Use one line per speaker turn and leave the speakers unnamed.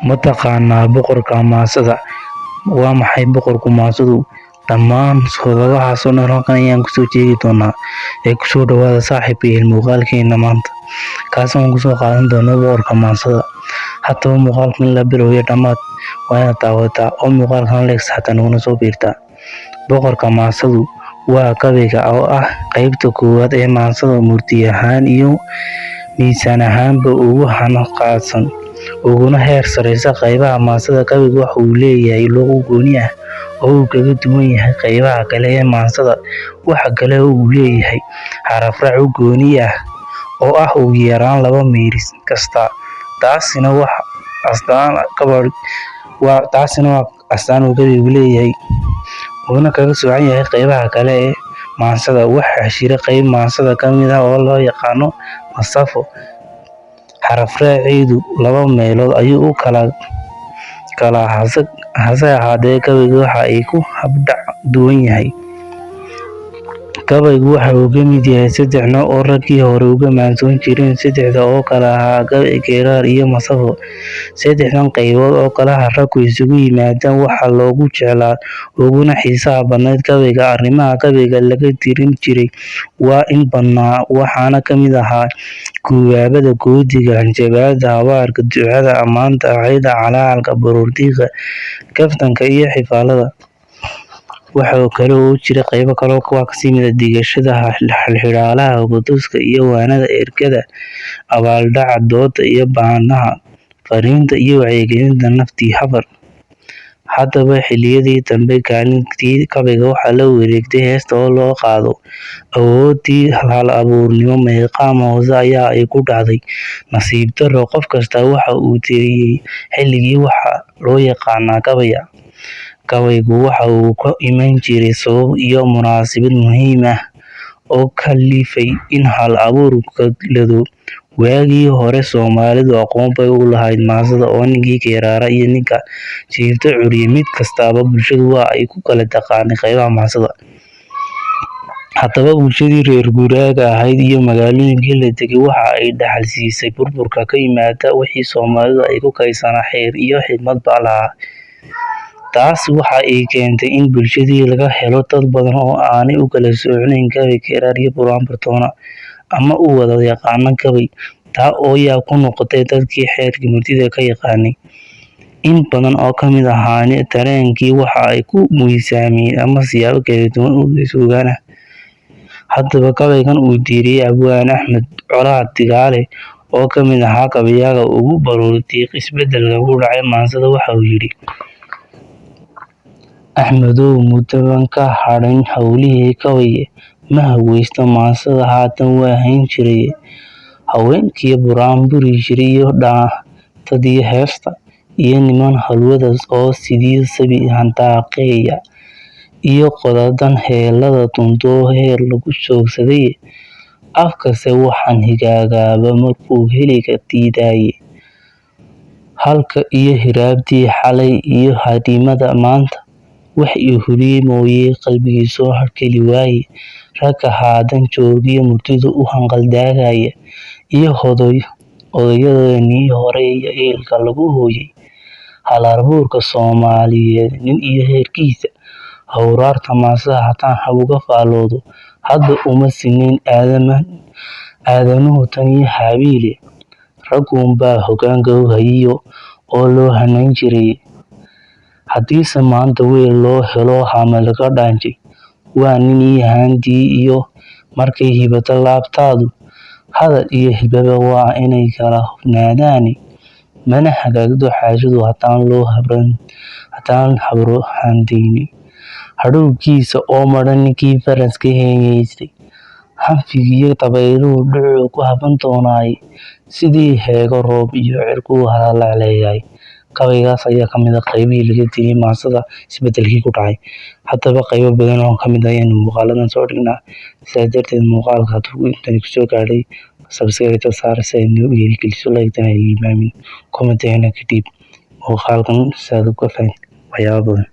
Ma taqaanaa boqorka maansada? Waa maxay boqorka maansadu? Dhammaan sababahaas oo dhan halkan ayaan kusoo jeedi doonaa. Kusoo dhawaada saaxiibayaal muuqaalkeena maanta, kaas oo aan kusoo qaadan doono boqorka maansada. Haddaba muuqaalkan la bilowyo dhammaad waa inaad daawataa oo muuqaalkan leegsa xataa naguna soo biirtaa. Boqorka maansadu waa gabayga oo ah qaybta koowaad ee maansada, murti ahaan iyo miisaan ahaanba ugu hanaqaadsan uguna heer sareysa qaybaha maansada. Gabaygu waxa uu leeyahay luqo gooni ah oo uu kaga duwan yahay qaybaha kale ee maansada. Waxa kale oo uu leeyahay xaraf-raac u gooni ah oo ah ugu yaraan 2 meeris kasta. Taasina waa astaan uu gabaygu leeyahay uuna kaga soocan yahay qaybaha kale ee maansada. Waxaa jira qayb maansada ka mid ah oo loo yaqaan masaafo. Xaraf-raaceedu 2 meelood ayuu u kala hase ahaatee gabaygu waxa uu ku habdhac duwan yahay. Gabaygu waxa uu ka mid yahay 3 nooc oo raggii hore uga maansoon jireen, 3 oo kala ahaa gabay, geeraar iyo masaafo. 3dan qaybood oo kala raggu isugu yimaadaan waxaa loogu jeclaa uguna xiisaha badnaa gabayga. Arrimaha gabayga laga tirin jiray waa in badnaa, waxaana ka mid ahaa guubaabada, goodiga, hanjabaadda, habaarka, ducada, ammaanta, cayda, calaacalka, baroordiiqda, kaftanka iyo xifaalada. Waxa kale oo jira qaybo kale oo ka mid ah digashada, halxidhaalaha, quduska iyo waanada, ergada, abaaldhaca, dooda iyo baanaha, fariinta iyo wacyigelinta, naftii habar. Haddaba xilliyadii dambe kaalintii gabayga waxaa la wareegtay heesta oo loo qaado awooddii hal-abuurnimo. Meeqaam hoose ayaa ay ku dhacday. Nasiib darro, qof kasta waxa uu tiriyay xilligii waxa loo yaqaanaa gabaya. Gabaygu waxa uu ku iman jiray sabab iyo munaasabad muhiim ah oo kalifay in hal-abuurku gado. Waagii hore Soomaalidu aqoon bay u lahayd maansada oo ninkii geeraara iyo ninka jiifta curiyay mid kastaba bulshadu waa ay ku kala taqaanay qaybaha maansada. Haddaba bulshadii reer guuraaga ahayd iyo magaalooyinkii la degay waxa ay dhaxal siisay burburka ka yimaada wixii Soomaalidu ay ku kaydsanaa xeer iyo xigmad ba lahaa. Taasi waxa ay keentay in bulshadii laga helo dad badan oo aanay u kala soocnayn gabay, geeraar iyo buraanbur toona, ama u wada yaqaana gabay. Taa oo yaab ku noqotay dadkii xeerka murtida ka yaqaanay. In badan oo ka mid ahaana dareenkii waxa ay ku miisaameen ama siyaabo kala duwan u sugaan. Haddaba gabaygan uu tiriyay Abwaan Axmed Colaad Digaale oo ka mid ahaa gabayada ugu baroordiiqda isbeddelka ku dhacay maansada waxa uu yidhi: Axmedow, muddo baan ka hadhayn hawlihii gabayga, ma hawaysto maansada haatan waa hayn jiray. Haweenkii buraanburi jiray iyo dhaantadii heesta, iyo niman halwadaas oo sidii sabi hantaaqeeya, iyo qodadan heellada tuntoo heer lagu joogsaday. Afkase waxaan higaagaaba markuu heliga diidaye. Halka iyo hiraabtii xalay iyo hadimada maanta, wax ii huriyey mooye qalbigii soo harkeli waaye. Ragga haadan joogiyo murtida u hanqaltaagaya, iyo odayadeenii hore iyo eelka lagu hooyay. Hal-abuurka Soomaaliyeed, nin iyo heerkiisa. Hawraarta maansada haddaan hab uga faalloodo, hadda uma sinnayn aadanuhu tan iyo Haabiil. Raggunbaa hoggaanka u hayay oo loo hanayn jiray. Haddiise maanta weel loo helo hame laga dhaanjay, waa nin iyo haantii iyo markay hibata laabtaadu. Hadal iyo hibaba waa inay kala hufnaadaan, mana hagaagto xaajadu haddaan habro handaynin. Hadhowgiisa oo madhan ninkii faraska heegaystay, hanfigiyo dabayluhu dhucuu ku haban doonaaye. Sidii heego roob iyo cirkuu halaleeyay. Gabaygaas ayaa ka mid ah qaybihii laga tiriyay maansada isbeddelkii ku dhacay. Haddaba qaybo badan oo ka mid ah ayaynu muuqaaladan soo dhignaa. Sidaas darteed muuqaalka hadduu intani kusoo gaadhay subscribe saar si aad noo dhiirigeliso, like-tana ha hilmaamin, comment-na ka dhiib muuqaalkan si aad uga fahanto waxyaabo badan.